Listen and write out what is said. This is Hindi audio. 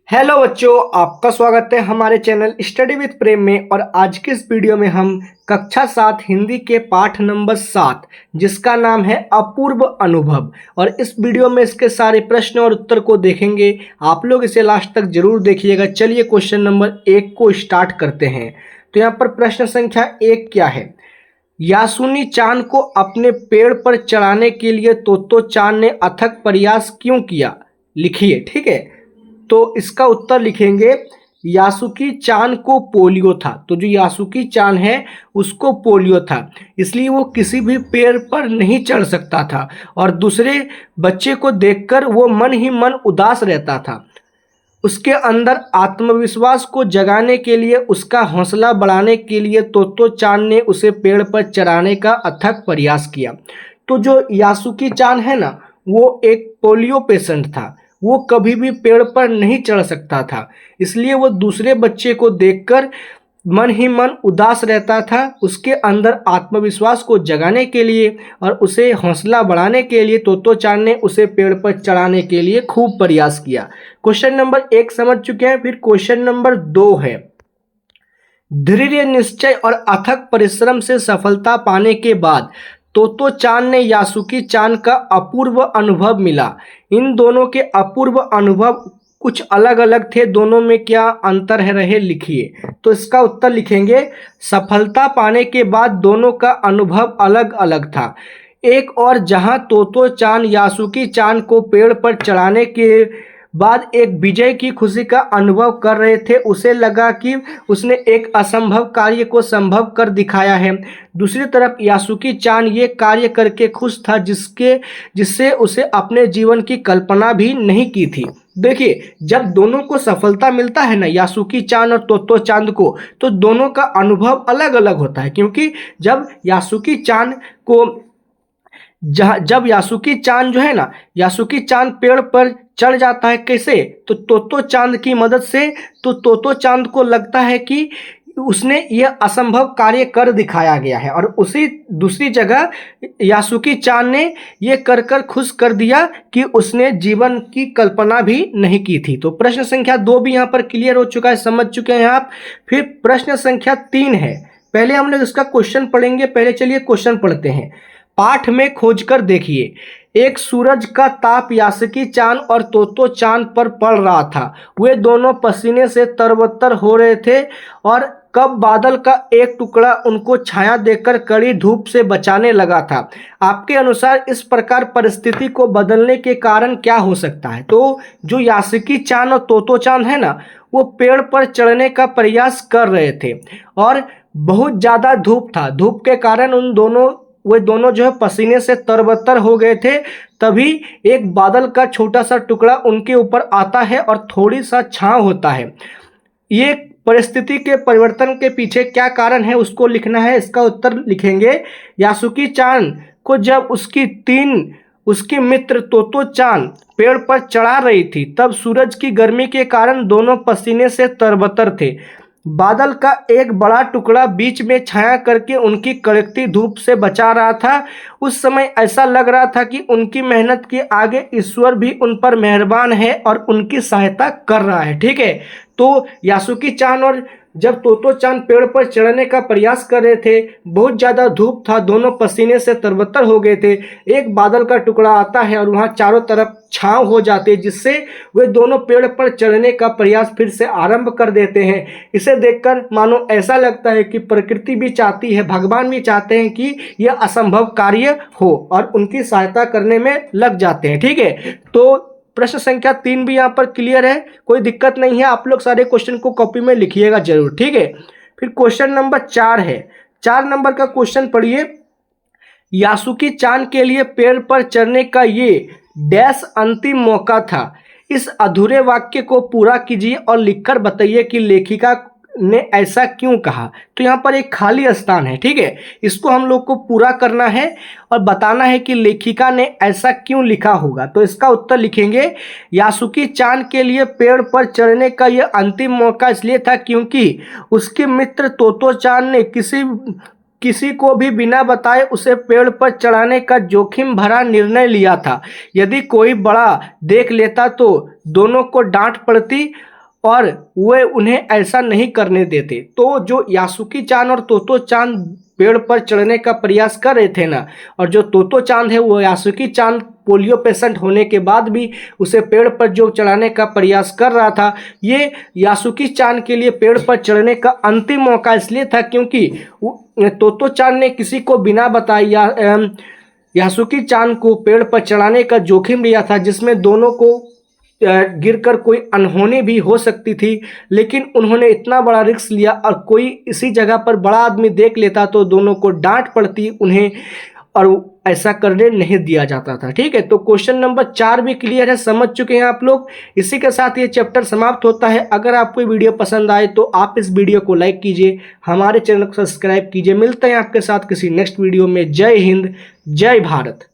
हेलो बच्चों, आपका स्वागत है हमारे चैनल स्टडी विद प्रेम में। और आज के इस वीडियो में हम कक्षा 7 हिंदी के पाठ नंबर 7 जिसका नाम है अपूर्व अनुभव, और इस वीडियो में इसके सारे प्रश्न और उत्तर को देखेंगे। आप लोग इसे लास्ट तक जरूर देखिएगा। चलिए क्वेश्चन नंबर 1 को स्टार्ट करते हैं। तो यहाँ पर प्रश्न संख्या 1 क्या है? यासुनी चांद को अपने पेड़ पर चढ़ाने के लिए तोतो चांद ने अथक प्रयास क्यों किया? लिखिए। ठीक है, तो इसका उत्तर लिखेंगे यासुकी चांद को पोलियो था। तो जो यासुकी चांद है उसको पोलियो था, इसलिए वो किसी भी पेड़ पर नहीं चढ़ सकता था और दूसरे बच्चे को देखकर वो मन ही मन उदास रहता था। उसके अंदर आत्मविश्वास को जगाने के लिए, उसका हौसला बढ़ाने के लिए तोतो चांद ने उसे पेड़ पर चढ़ाने का अथक प्रयास किया। तो जो यासुकी चांद है ना, वो एक पोलियो पेशेंट था। वो कभी भी पेड़ पर नहीं चढ़ सकता था, इसलिए वो दूसरे बच्चे को देखकर मन ही मन उदास रहता था। उसके अंदर आत्मविश्वास को जगाने के लिए और उसे हौसला बढ़ाने के लिए तोतो चांद ने उसे पेड़ पर चढ़ाने के लिए खूब प्रयास किया। क्वेश्चन नंबर 1 समझ चुके हैं। फिर क्वेश्चन नंबर 2 है, दृढ़ निश्चय और अथक परिश्रम से सफलता पाने के बाद तोतो चांद ने यासुकी चांद का अपूर्व अनुभव मिला। इन दोनों के अपूर्व अनुभव कुछ अलग अलग थे, दोनों में क्या अंतर है रहे? लिखिए। तो इसका उत्तर लिखेंगे सफलता पाने के बाद दोनों का अनुभव अलग अलग था। एक और जहां तोतो चांद यासुकी चांद को पेड़ पर चढ़ाने के बाद एक विजय की खुशी का अनुभव कर रहे थे, उसे लगा कि उसने एक असंभव कार्य को संभव कर दिखाया है। दूसरी तरफ यासुकी चांद ये कार्य करके खुश था जिससे उसे अपने जीवन की कल्पना भी नहीं की थी। देखिए, जब दोनों को सफलता मिलता है ना, यासुकी चांद और तोतो चांद को, तो दोनों का अनुभव अलग अलग होता है। क्योंकि जब यासुकी चांद को जब यासुकी चांद जो है ना, यासुकी चांद पेड़ पर चढ़ जाता है, कैसे? तो तोतो चांद की मदद से। तो तोतो चांद को लगता है कि उसने यह असंभव कार्य कर दिखाया गया है, और उसी दूसरी जगह यासुकी चांद ने यह कर कर खुश कर दिया कि उसने जीवन की कल्पना भी नहीं की थी। तो प्रश्न संख्या 2 भी यहाँ पर क्लियर हो चुका है, समझ चुके हैं आप। फिर प्रश्न संख्या 3 है। पहले हम लोग इसका क्वेश्चन पढ़ेंगे। पहले चलिए क्वेश्चन पढ़ते हैं। पाठ में खोजकर देखिए, एक सूरज का ताप यासुकी चांद और तोतो चांद पर पड़ रहा था। वे दोनों पसीने से तरबतर हो रहे थे और कब बादल का एक टुकड़ा उनको छाया देकर कड़ी धूप से बचाने लगा था। आपके अनुसार इस प्रकार परिस्थिति को बदलने के कारण क्या हो सकता है? तो जो यासुकी चांद और तोतो चांद है ना, वो पेड़ पर चढ़ने का प्रयास कर रहे थे और बहुत ज़्यादा धूप था। धूप के कारण वे दोनों जो है पसीने से तरबतर हो गए थे। तभी एक बादल का छोटा सा टुकड़ा उनके ऊपर आता है और थोड़ी सा छांव होता है। ये परिस्थिति के परिवर्तन के पीछे क्या कारण है उसको लिखना है। इसका उत्तर लिखेंगे, यासुकी चांद को जब उसकी मित्र तोतो चांद पेड़ पर चढ़ा रही थी, तब सूरज की गर्मी के कारण दोनों पसीने से तरबतर थे। बादल का एक बड़ा टुकड़ा बीच में छाया करके उनकी कड़कती धूप से बचा रहा था। उस समय ऐसा लग रहा था कि उनकी मेहनत के आगे ईश्वर भी उन पर मेहरबान है और उनकी सहायता कर रहा है। ठीक है, तो यासुकी चांद और जब तोतो चांद पेड़ पर चढ़ने का प्रयास कर रहे थे, बहुत ज़्यादा धूप था, दोनों पसीने से तरबतर हो गए थे। एक बादल का टुकड़ा आता है और वहाँ चारों तरफ छांव हो जाती है, जिससे वे दोनों पेड़ पर चढ़ने का प्रयास फिर से आरंभ कर देते हैं। इसे देखकर मानो ऐसा लगता है कि प्रकृति भी चाहती है, भगवान भी चाहते हैं कि यह असंभव कार्य हो और उनकी सहायता करने में लग जाते हैं। ठीक है, तो प्रश्न संख्या 3 भी यहाँ पर क्लियर है, कोई दिक्कत नहीं है। आप लोग सारे क्वेश्चन को कॉपी में लिखिएगा जरूर। ठीक है, फिर क्वेश्चन नंबर 4 है। 4 नंबर का क्वेश्चन पढ़िए। यासुकी चांद के लिए पेड़ पर चढ़ने का ये डैश अंतिम मौका था। इस अधूरे वाक्य को पूरा कीजिए और लिखकर बताइए कि लेखिका ने ऐसा क्यों कहा। तो यहाँ पर एक खाली स्थान है। ठीक है, इसको हम लोग को पूरा करना है और बताना है कि लेखिका ने ऐसा क्यों लिखा होगा। तो इसका उत्तर लिखेंगे, यासुकी चांद के लिए पेड़ पर चढ़ने का यह अंतिम मौका इसलिए था क्योंकि उसके मित्र तोतो चांद ने किसी को भी बिना बताए उसे पेड़ पर चढ़ाने का जोखिम भरा निर्णय लिया था। यदि कोई बड़ा देख लेता तो दोनों को डांट पड़ती और वे उन्हें ऐसा नहीं करने देते। तो जो यासुकी चान और तोतो चान पेड़ पर चढ़ने का प्रयास कर रहे थे ना, और जो तोतो चांद है वो यासुकी चांद पोलियो पेशेंट होने के बाद भी उसे पेड़ पर जो चढ़ाने का प्रयास कर रहा था, ये यासुकी चांद के लिए पेड़ पर चढ़ने का अंतिम मौका इसलिए था क्योंकि तोतो चांद ने किसी को बिना बताए यासुकी चांद को पेड़ पर चढ़ाने का जोखिम लिया था, जिसमें दोनों को गिरकर कोई अनहोनी भी हो सकती थी। लेकिन उन्होंने इतना बड़ा रिस्क लिया और कोई इसी जगह पर बड़ा आदमी देख लेता तो दोनों को डांट पड़ती उन्हें, और ऐसा करने नहीं दिया जाता था। ठीक है, तो क्वेश्चन नंबर 4 भी क्लियर है, समझ चुके हैं आप लोग। इसी के साथ ये चैप्टर समाप्त होता है। अगर आपको वीडियो पसंद आए तो आप इस वीडियो को लाइक कीजिए, हमारे चैनल को सब्सक्राइब कीजिए। मिलते हैं आपके साथ किसी नेक्स्ट वीडियो में। जय हिंद, जय भारत।